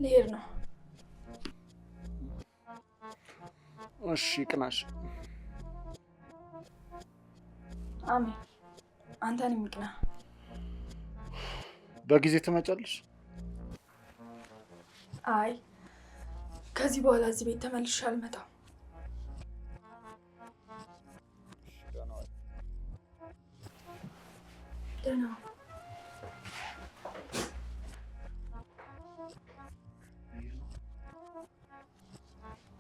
ልሄድ ነው። እሺ ቅናሽ። አሜን። አንተን የሚቅና። በጊዜ ትመጫለሽ? አይ ከዚህ በኋላ እዚህ ቤት ተመልሼ አልመጣም። ደህና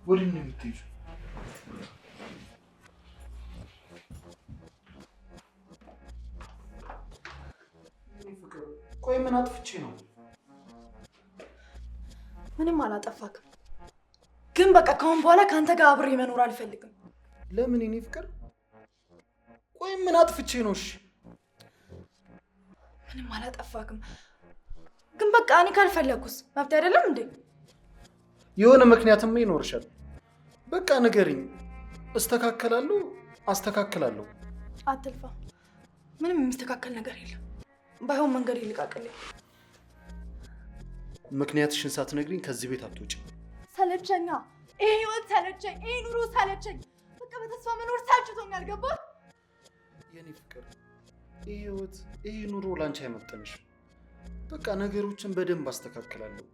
ወዴት ነው የምትሄጂው? ቆይ ምን አጥፍቼ ነው? ምንም አላጠፋክም፣ ግን በቃ ከአሁን በኋላ ከአንተ ጋር አብሬ መኖር አልፈልግም። ለምን የኔ ፍቅር? ቆይ ምን አጥፍቼ ነው? እሺ ምንም አላጠፋክም፣ ግን በቃ እኔ ካልፈለኩስ መብት አይደለም እንዴ? የሆነ ምክንያትም ይኖርሻል። በቃ ንገሪኝ፣ አስተካክላለሁ። አትልፋ፣ ምንም የሚስተካከል ነገር የለም። ባይሆን መንገድ ይልቃቅልኝ። ምክንያትሽን ሳትነግሪኝ ከዚህ ቤት አትወጪ። ሰለቸኛ፣ ይሄ ህይወት ሰለቸኝ፣ ይሄ ኑሮ ሰለቸኝ። በቃ በተስፋ መኖር ሰልችቶኛል። ገባህ? የኔ ፍቅር፣ ይሄ ህይወት ይሄ ኑሮ ላንቺ አይመጥንሽም። በቃ ነገሮችን በደንብ አስተካክላለሁ።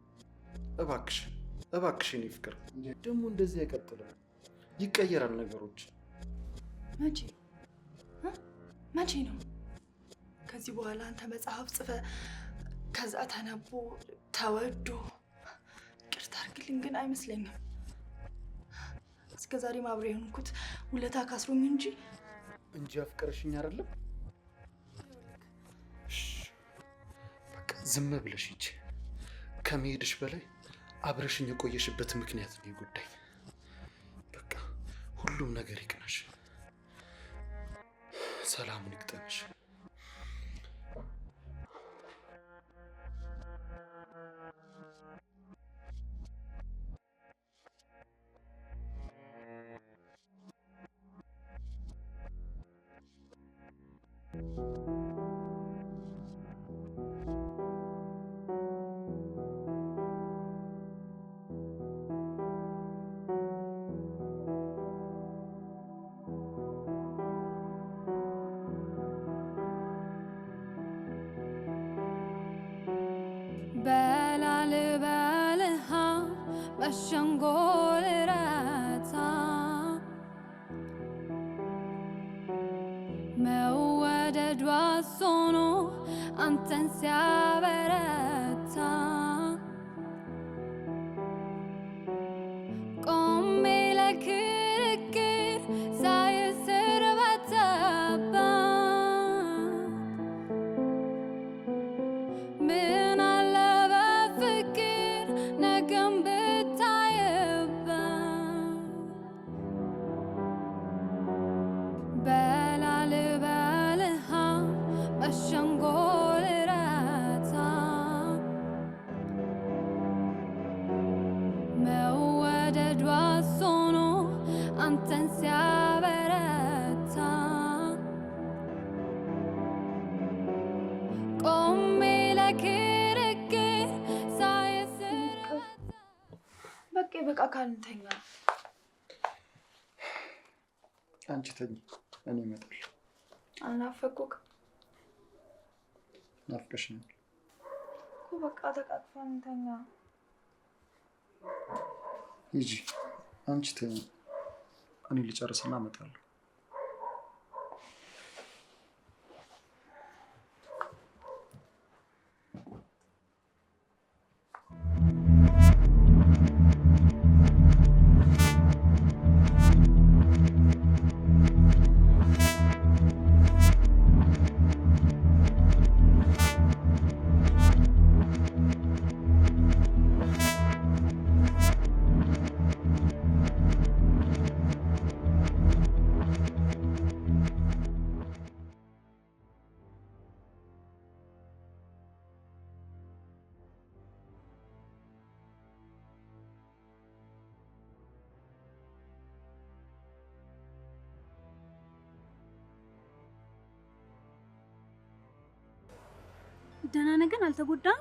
እባክሽ የኔ ፍቅር፣ ደግሞ እንደዚህ አይቀጥልም። ይቀየራል ነገሮች። መቼ ነው? ከዚህ በኋላ አንተ መጽሐፍ ጽፈህ ከዛ ተነቦ ተወዶ ይቅርታ አድርግልኝ፣ ግን አይመስለኝም። እስከ ዛሬ አብሬ የሆንኩት ውለታ ካስሮኝ እንጂ አፍቅረሽኝ አይደለም። በቃ ዝም ብለሽ ሂጂ። ከመሄድሽ በላይ አብረሽኝ የቆየሽበት ምክንያት ነው ጉዳይ። በቃ ሁሉም ነገር ይቅናሽ፣ ሰላሙን ይግጠምሽ። በሸንጎል ረታ መወደዷ ሆኖ አንተን ሲያበረታ ቆሜ ለክርክር ሳይስር በተባ ምን አለ በፍቅር ነገም በሸንጎል ረታ መወደዷ ሆኖ አንተን ሲያበረታ ቆሜ ለክርክር ሳይስር በቃ ካልንተኛ አንቺ ተኝ፣ እኔ እመጣለሁ። አልናፈኩህ? ናፍቀሽኛል እኮ። በቃ ተቃቅፈን እንተኛ። ሂጂ አንቺ ተኝ፣ እኔ ልጨርስና እመጣለሁ። ደህና ነህ ግን? አልተጎዳም?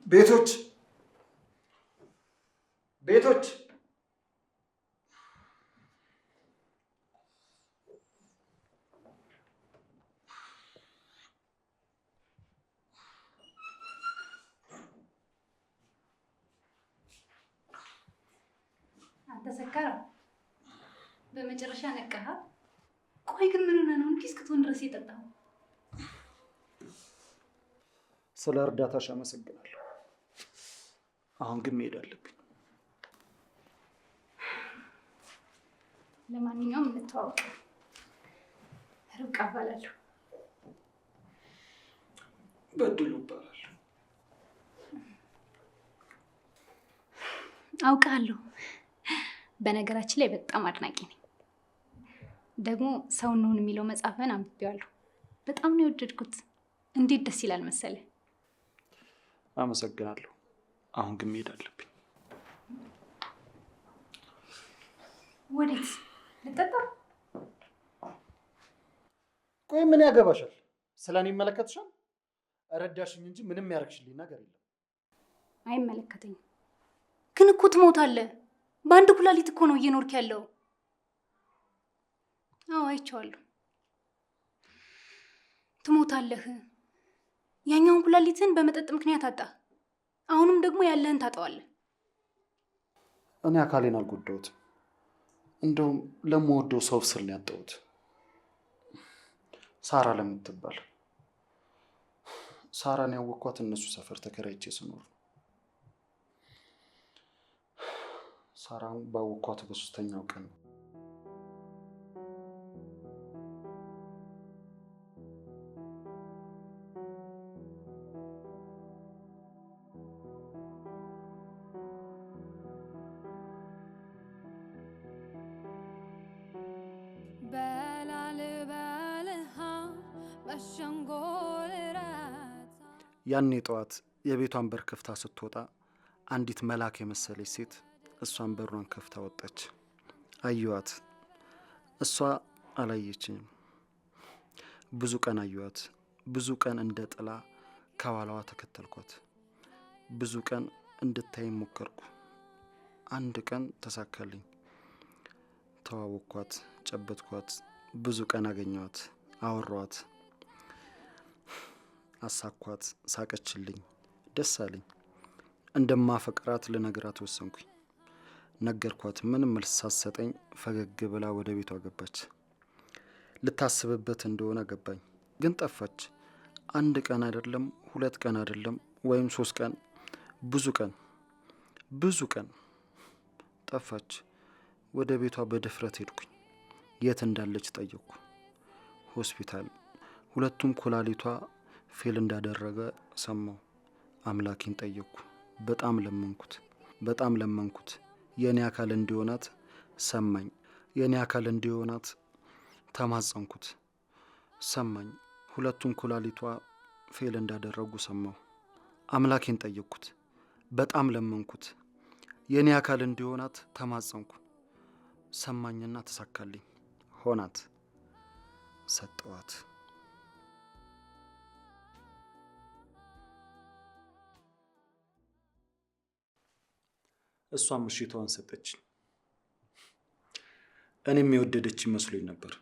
ቤቶች አንተ ሰካራ በመጨረሻ ነቃህ። ቆይ ግን ምን ሆነህ ነው እንዲህ እስክትሆን ድረስ የጠጣኸው? ስለ እርዳታሽ አመሰግናለሁ። አሁን ግን መሄድ አለብኝ። ለማንኛውም እንተዋወቅ። ርብቃ እባላለሁ። በድሉ እባላለሁ። አውቃለሁ። በነገራችን ላይ በጣም አድናቂ ነኝ። ደግሞ ሰው እንሁን የሚለው መጽሐፍን አንብቤዋለሁ። በጣም ነው የወደድኩት። እንዴት ደስ ይላል መሰለህ። አመሰግናለሁ። አሁን ግን መሄድ አለብኝ። ወዴት? ልጠጣ? ቆይ ምን ያገባሻል? ስለኔ ይመለከትሻል? ረዳሽኝ እንጂ ምንም ያደርግሽልኝ ነገር የለም። አይመለከተኝም። ግን እኮ ትሞታለህ። በአንድ ኩላሊት እኮ ነው እየኖርክ ያለው። አዎ አይቼዋለሁ። ትሞታለህ። ያኛውን ኩላሊትን በመጠጥ ምክንያት አጣ። አሁንም ደግሞ ያለህን ታጠዋለህ። እኔ አካሌን አልጎዳሁትም። እንደውም ለምወደው ሰው ስል ነው ያጣሁት። ሳራ ለምትባል ሳራን ያወቅኳት እነሱ ሰፈር ተከራይቼ ስኖር ነው። ሳራን ባወቅኳት በ3ኛው ቀን ነው። ያኔ ጠዋት የቤቷን በር ከፍታ ስትወጣ አንዲት መልአክ የመሰለች ሴት እሷን በሩን ከፍታ ወጣች። አየኋት። እሷ አላየችኝም። ብዙ ቀን አየኋት። ብዙ ቀን እንደ ጥላ ከኋላዋ ተከተልኳት። ብዙ ቀን እንድታይ ሞከርኩ። አንድ ቀን ተሳካልኝ። ተዋወቅኳት፣ ጨበጥኳት። ብዙ ቀን አገኘኋት፣ አወራኋት፣ አሳኳት፣ ሳቀችልኝ፣ ደስ አለኝ። እንደማፈቅራት ልነግራት ወሰንኩኝ። ነገርኳት። ምንም መልስ ሳትሰጠኝ ፈገግ ብላ ወደ ቤቷ ገባች። ልታስብበት እንደሆነ ገባኝ፣ ግን ጠፋች። አንድ ቀን አይደለም፣ 2 ቀን አይደለም፣ ወይም 3 ቀን፣ ብዙ ቀን ጠፋች። ወደ ቤቷ በድፍረት ሄድኩኝ። የት እንዳለች ጠየቅኩ። ሆስፒታል። 2ቱም ኩላሊቷ ፌል እንዳደረገ ሰማሁ። አምላኬን ጠየቅኩ። በጣም ለመንኩት። የኔ አካል እንዲሆናት ሰማኝ። የኔ አካል እንዲሆናት ተማጸንኩት። ሰማኝ። 2ቱም ኩላሊቷ ፌል እንዳደረጉ ሰማሁ። አምላኬን ጠየቅኩት። በጣም ለመንኩት። የኔ አካል እንዲሆናት ተማጸንኩ። ሰማኝና ተሳካልኝ። ሆናት። ሰጠዋት። እሷም ምሽቷን ሰጠች። እኔም የወደደች መስሎኝ ነበር።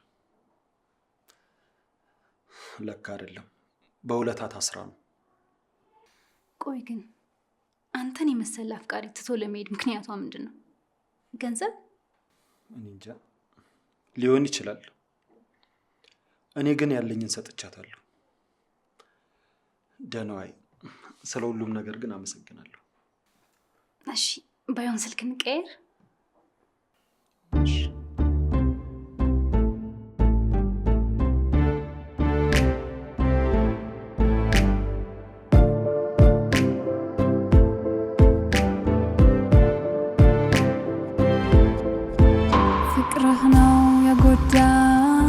ለካ አይደለም፣ በውለታ ታስራ ነው። ቆይ ግን አንተን የመሰለ አፍቃሪ ትቶ ለመሄድ ምክንያቷ ምንድን ነው? ገንዘብ? እኔ እንጃ፣ ሊሆን ይችላል። እኔ ግን ያለኝን ሰጥቻታለሁ። ደህናዋይ። ስለ ሁሉም ነገር ግን አመሰግናለሁ። እሺ፣ ባይሆን ስልክ እንቀየር። ፍቅርህ ነው የጎዳኝ፣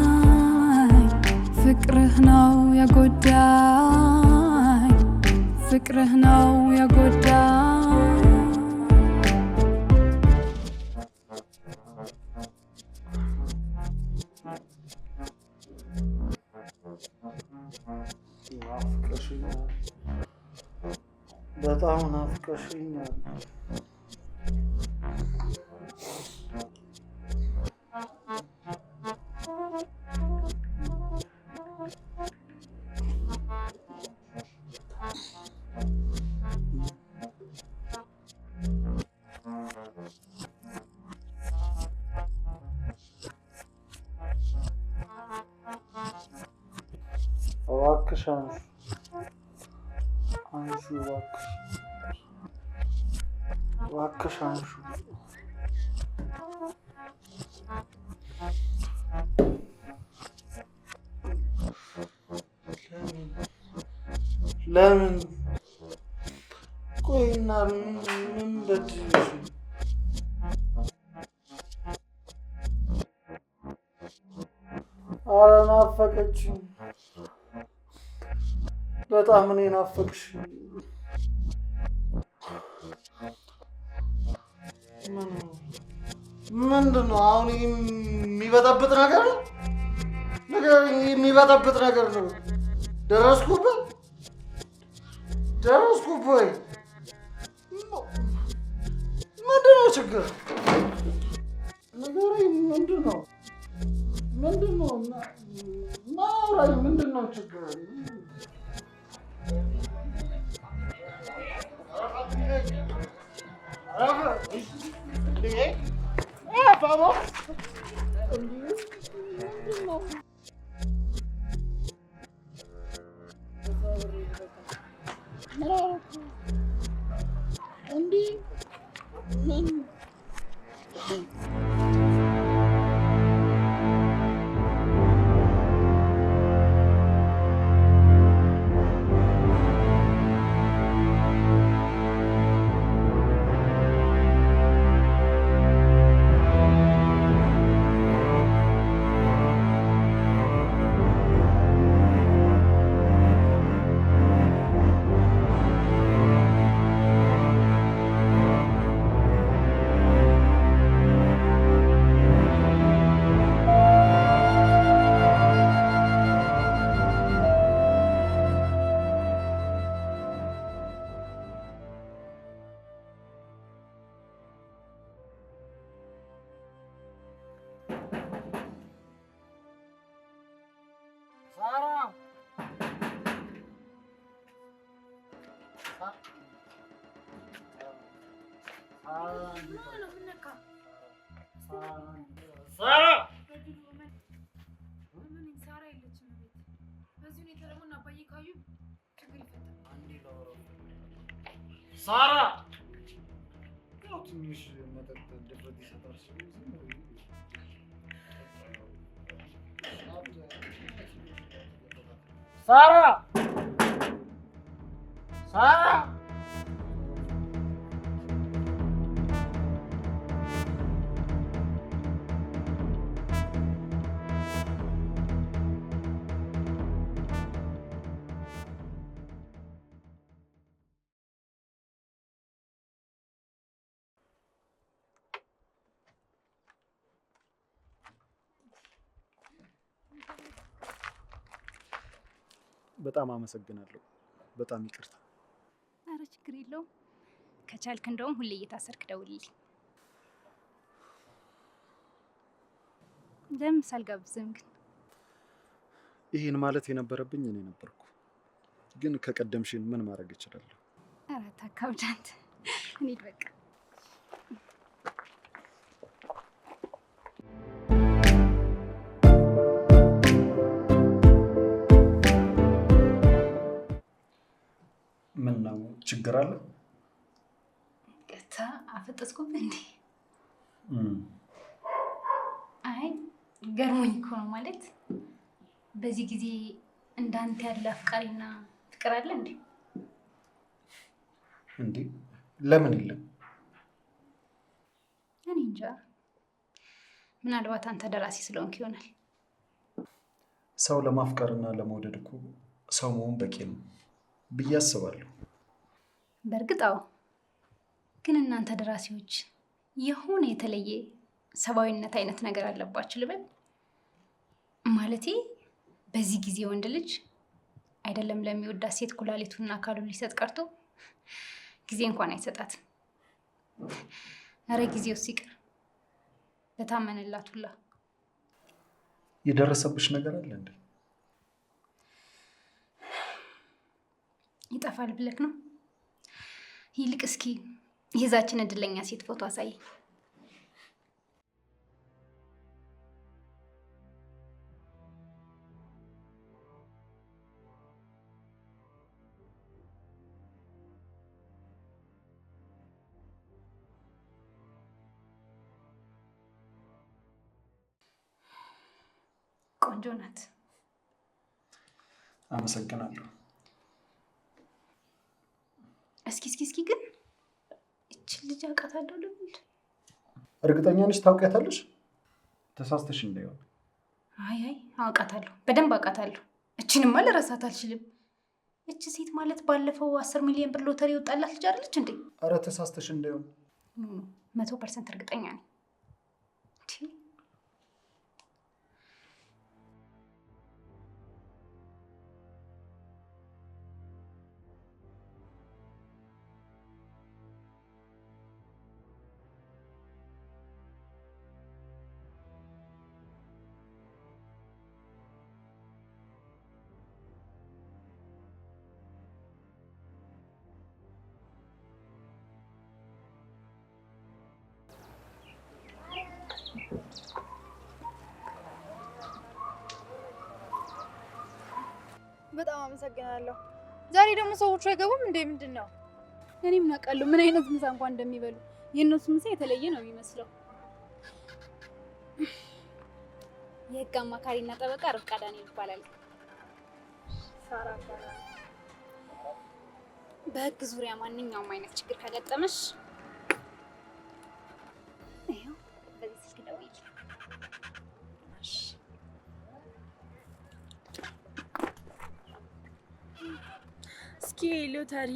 ፍቅርህ ነው የጎዳኝ፣ ፍቅርህ ነው የጎዳኝ። በጣም ናፍቀሽኛል። እባክሽ አንሹ፣ እባክሽ አንሹ። ለምን? ቆይና ምን በድልሽ? ኧረ ናፈቀችኝ በጣም። እኔ ናፈቅሽ። ምንድን ነው አሁን የሚበጠብጥ ነገር ነው? የሚበጠብጥ ነገር ነው። ደረስኩበት ወይ? ምንድን ነው ችግር? ንገረኝ። ምንድን ነው ናውራኝ። ምንድን ነው ችግር? ሳራ ትንሽ መጠጥ ድፍረት ይሰጣል። ሳራ በጣም አመሰግናለሁ። በጣም ይቅርታ። ኧረ ችግር የለውም። ከቻልክ እንደውም ሁሌ እየታሰርክ ደውልልኝ። ለምን ሳልጋብዝም ግን? ይህን ማለት የነበረብኝ እኔ ነበርኩ፣ ግን ከቀደምሽን ምን ማድረግ እችላለሁ? ኧረ ታካብድ አንተ። እንሂድ በቃ። ምን ነው ችግር አለ? ቀጥታ አፈጠጥኩብህ እንዴ? አይ ገርሞኝ እኮ ነው። ማለት በዚህ ጊዜ እንዳንተ ያለ አፍቃሪና ፍቅር አለ እንዴ? እንዴ ለምን የለም? እኔ እንጃ። ምናልባት አንተ ደራሲ ስለሆንክ ይሆናል። ሰው ለማፍቀርና ለመውደድ እኮ ሰው መሆን በቂ ነው ብዬ አስባለሁ። በእርግጥ አዎ። ግን እናንተ ደራሲዎች የሆነ የተለየ ሰብአዊነት አይነት ነገር አለባችሁ ልበል? ማለቴ በዚህ ጊዜ ወንድ ልጅ አይደለም ለሚወዳት ሴት ኩላሊቱና አካሉን ሊሰጥ ቀርቶ ጊዜ እንኳን አይሰጣትም። ኧረ ጊዜው ሲቀር ለታመነላት ሁላ። የደረሰብሽ ነገር አለ እንዴ? ይጠፋል ብለክ ነው? ይልቅ እስኪ የዛችን እድለኛ ሴት ፎቶ አሳይ። ቆንጆ ናት። አመሰግናለሁ። እስኪ ግን እችን ልጅ አውቃታለሁ ልብል? እርግጠኛ ነሽ ታውቂያታለሽ? ተሳስተሽ እንዳይሆን። አይ አውቃታለሁ፣ በደንብ አውቃታለሁ። እችንማ ልረሳት አልችልም። እች ሴት ማለት ባለፈው 10 ሚሊዮን ብር ሎተሪ ወጣላት ልጅ አይደለች እንዴ? አረ ተሳስተሽ እንዳይሆን። 100% እርግጠኛ ነኝ። በጣም አመሰግናለሁ። ዛሬ ደግሞ ሰዎቹ አይገቡም እንዴ? ምንድን ነው? እኔ ምን አውቃለሁ ምን አይነት ምሳ እንኳን እንደሚበሉ። የእነሱ ምሳ የተለየ ነው የሚመስለው። የህግ አማካሪና ጠበቃ ርብቃ ዳንኤል ይባላል። በህግ ዙሪያ ማንኛውም አይነት ችግር ከገጠመሽ ይኸው በዚህ ስልክ ደውዪ። እስኪ ሎተሪ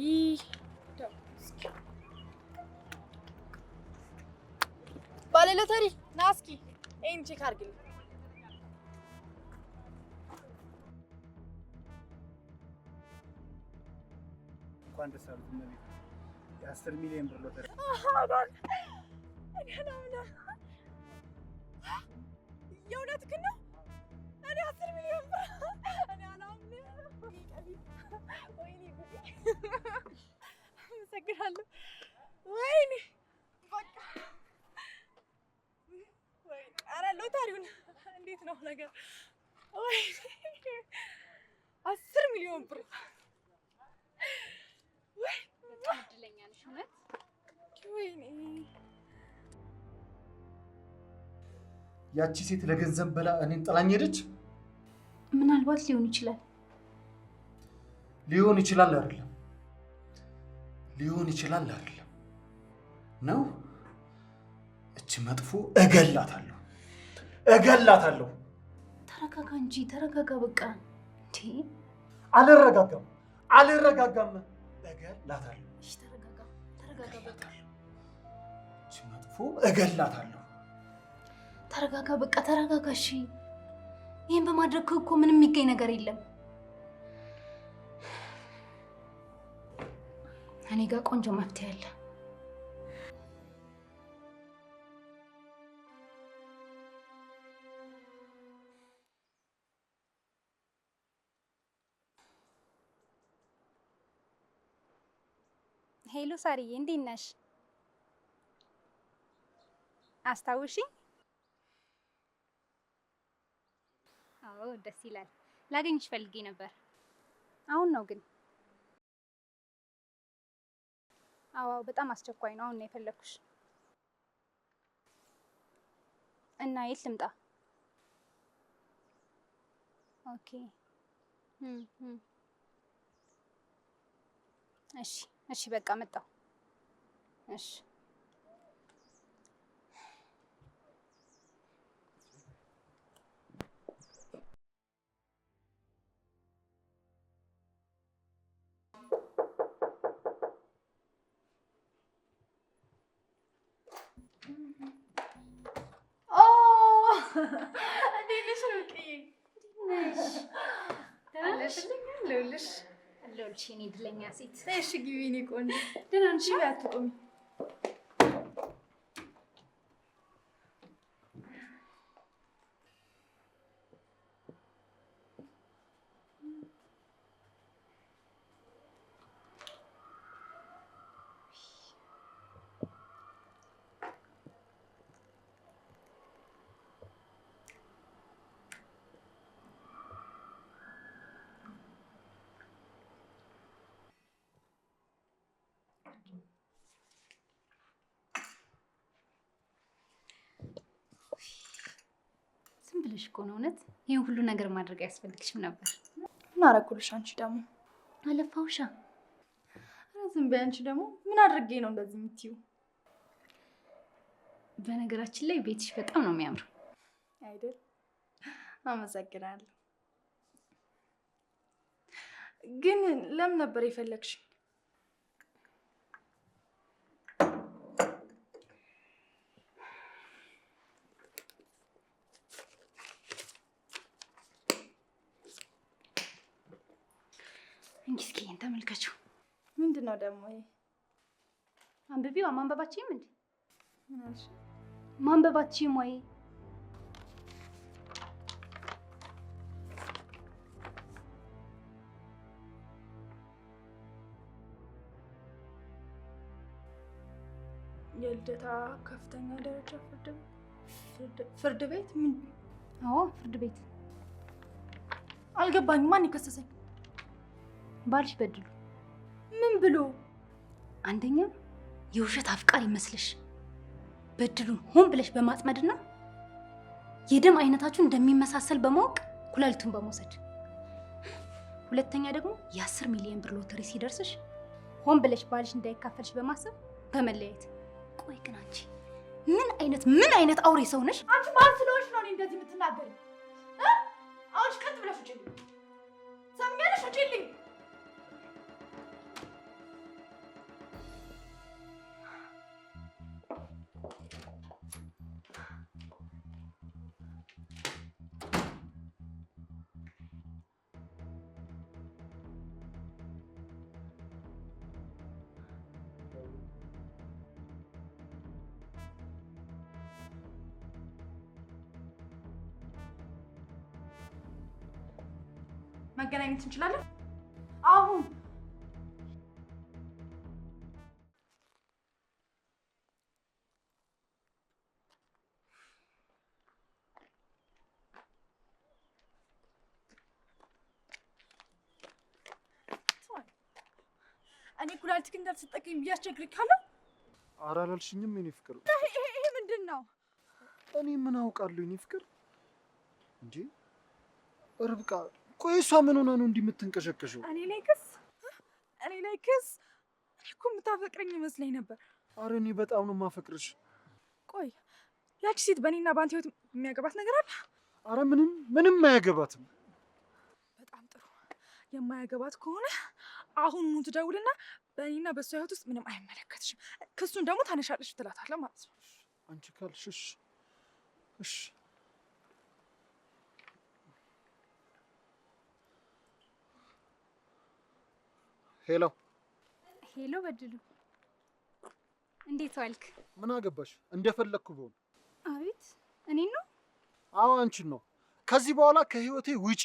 ባለ ሎተሪ ና እስኪ ይሄን ቼክ አድርግልኝ። እንኳን ደስ አሉት እመቤት። የ10 ሚሊዮን ብር ሎተሪ የእውነትህን ነው? እኔ 10 ሚሊዮን ብር እኔ አላምንም። ወይኔ ጉዴ! አመሰግናለሁ። ወይኔ በቃ ወይኔ! ኧረ ሎተሪውን እንዴት ነው ነገር? ወይኔ 10 ሚሊዮን ብር! በጣም እድለኛ ነሽ እውነት። ወይኔ! ያቺ ሴት ለገንዘብ በላ እኔን ጥላኝ ሄደች። ምናልባት ሊሆን ይችላል። ሊሆን ይችላል አይደለም? ሊሆን ይችላል አይደለም ነው። እቺ መጥፎ እገላታለሁ። ተረጋጋ እንጂ ተረጋጋ። በቃ እንዴ! አልረጋጋም። እገላታለሁ። እሺ ተረጋጋ በቃ እቺ መጥፎ እገላታለሁ። ተረጋጋ በቃ ተረጋጋ። እሺ ይሄን በማድረግ እኮ ምንም የሚገኝ ነገር የለም። እኔ ጋር ቆንጆ መፍትሄ አለ። ሄሎ ሳርዬ፣ እንዴት ነሽ? አስታውሽኝ? አዎ ደስ ይላል። ላገኝሽ ፈልጌ ነበር። አሁን ነው ግን? አዎ በጣም አስቸኳይ ነው። አሁን ነው የፈለኩሽ። እና የት ልምጣ? ኦኬ እሺ በቃ መጣሁ። እሺ አለሁልሽ የኔ እድለኛ ሴት። እሺ ግቢ የኔ ቆንጆ። ደህና ነሽ? አትቆሚ። ዝም ብለሽ እኮ ነው እውነት። ይህን ሁሉ ነገር ማድረግ አያስፈልግሽም ነበር። ምን አደረኩልሽ አንቺ ደግሞ? አለፋውሻ። ኧረ ዝም በይ አንቺ ደግሞ። ምን አድርጌ ነው እንደዚህ የምትይው? በነገራችን ላይ ቤትሽ በጣም ነው የሚያምረው አይደል? አመሰግናለሁ። ግን ለምን ነበር የፈለግሽ? እስኪ ይሄን ተመልከችው። ምንድን ነው ደግሞ ይሄ? አንብቢዋ። ማንበባችሁም እንዴ? ምን አልሽ? ማንበባችሁም ወይ? የልደታ ከፍተኛ ደረጃ ፍርድ ቤት? ምን? አዎ ፍርድ ቤት። አልገባኝም። ማን ይከሰሰኝ? ባልሽ በድሉ። ምን ብሎ? አንደኛ የውሸት አፍቃሪ ይመስልሽ በድሉን ሆን ብለሽ በማጥመድና የደም አይነታችሁ እንደሚመሳሰል በማወቅ ኩላሊቱን በመውሰድ፣ ሁለተኛ ደግሞ የ10 ሚሊዮን ብር ሎተሪ ሲደርስሽ ሆን ብለሽ ባልሽ እንዳይካፈልሽ በማሰብ በመለያየት። ቆይ ግን አንቺ ምን አይነት አውሬ ሰው ነሽ? አንቺ ማን ስለሆንሽ ነው እኔ እንደዚህ የምትናገሪ? አሁንሽ ቀጥ ብለሽ ውጪልኝ። ሰምኛለሽ? ውጪልኝ። መገናኘት እንችላለን አሁን? እኔ ኩላሊትክ እንዳልተጠቀኝ ብያስቸግርካለሁ። ኧረ አላልሽኝም የኔ ፍቅር። ይሄ ምንድን ነው? እኔ ምን አውቃለሁ የኔ ፍቅር። እንዴ ርብቃ፣ ቆይ እሷ ምን ሆና ነው እንዲህ የምትንቀሸቀሸው? እኔ ላይ ክስ? እኔ እኮ የምታፈቅረኝ ይመስለኝ ነበር። ኧረ እኔ በጣም ነው የማፈቅርሽ። ቆይ ያቺ ሴት በእኔና በአንተ ህይወት የሚያገባት ነገር አለ? ኧረ ምንም አያገባትም። በጣም ጥሩ። የማያገባት ከሆነ አሁን ኑ ትደውልና በእኔና በእሷ ህይወት ውስጥ ምንም አይመለከትሽም፣ ክሱን ደግሞ ታነሻለሽ ትላታለህ ማለት ነው። አንቺ ካልሽሽ እሺ። ሄሎ ሄሎ በድሉ፣ እንዴት ዋልክ? ምን አገባሽ? እንደፈለግኩ ብሆን። አቤት፣ እኔን ነው? አዎ አንቺን ነው። ከዚህ በኋላ ከህይወቴ ውጪ።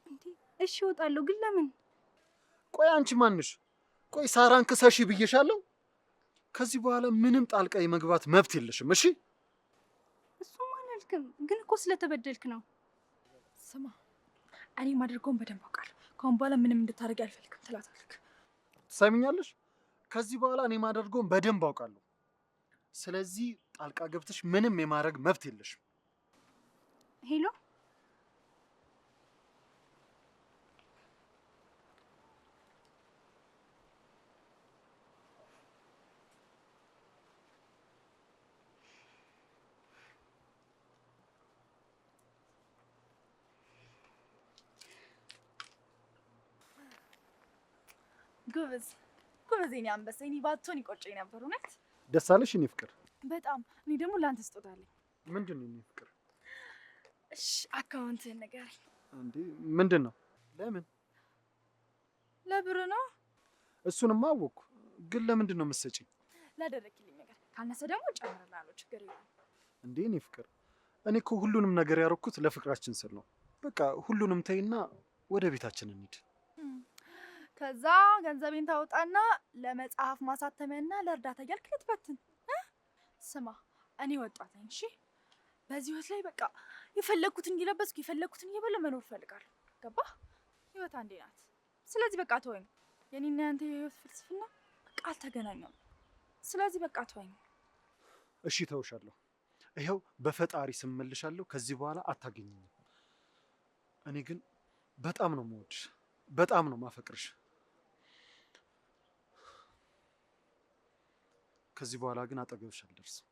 እንዴ እሺ እወጣለሁ፣ ግን ለምን? ቆይ አንቺ ማንሽ? ቆይ ሳራን ክሰሺ ብዬሻለሁ። ከዚህ በኋላ ምንም ጣልቃ የመግባት መብት የለሽም። እሺ? እሱም አላልክም፣ ግን እኮ ስለተበደልክ ነው። ስማ፣ እኔ ማድረገውን በደንብ አውቃለሁ። ከአሁን በኋላ ምንም እንድታደርጊ አልፈልግም ትላታለህ። ትሰሚኛለሽ? ከዚህ በኋላ እኔ ማደርገውን በደንብ አውቃለሁ። ስለዚህ ጣልቃ ገብተሽ ምንም የማድረግ መብት የለሽም። ሄሎ ጎበዝ የኔ አንበሳ። እኔ ባትሆን ይቆጨኝ ነበር እውነት። ደስ አለሽ የኔ ፍቅር? በጣም። እኔ ደግሞ ለአንተ ስጦታ አለኝ። ምንድን ነው የኔ ፍቅር? እሺ አካውንትህን ንገረኝ። እንዴ ምንድን ነው? ለምን? ለብር ነው። እሱንማ አወቅኩ፣ ግን ለምንድን ነው የምትሰጪኝ? ላደረግልኝ ነገር ካነሰ ደግሞ ጨምርላለሁ፣ ችግር የለም። እንዴ እኔ ፍቅር፣ እኔ እኮ ሁሉንም ነገር ያደረኩት ለፍቅራችን ስል ነው። በቃ ሁሉንም ተይና ወደ ቤታችን እንሂድ። ከዛ ገንዘቤን ታወጣና ለመጽሐፍ ማሳተሚያና ለእርዳታ እያልክ ልትበትን። ስማ እኔ ወጣት ነኝ፣ እሺ? በዚህ ህይወት ላይ በቃ የፈለግኩትን እየለበስኩ የፈለግኩትን እየበላሁ መኖር እፈልጋለሁ። ገባህ? ህይወት አንዴ ናት። ስለዚህ በቃ ተወኝ። የኔና ያንተ የህይወት ፍልስፍና በቃ አልተገናኘም። ስለዚህ በቃ ተወኝ። እሺ ተውሻለሁ። ይኸው በፈጣሪ ስምልሻለሁ። ከዚህ በኋላ አታገኝኝም። እኔ ግን በጣም ነው የምወድሽ፣ በጣም ነው ማፈቅርሽ። ከዚህ በኋላ ግን አጠገብሽ አልደርስም።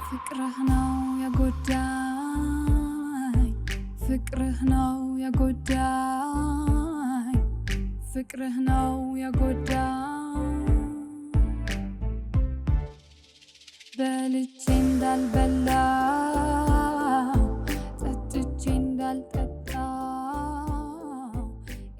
ፍቅርህ ነው የጎዳኝ፣ ፍቅርህ ነው የጎዳኝ፣ ፍቅርህ ነው የጎዳኝ። በልቼ እንዳልበላ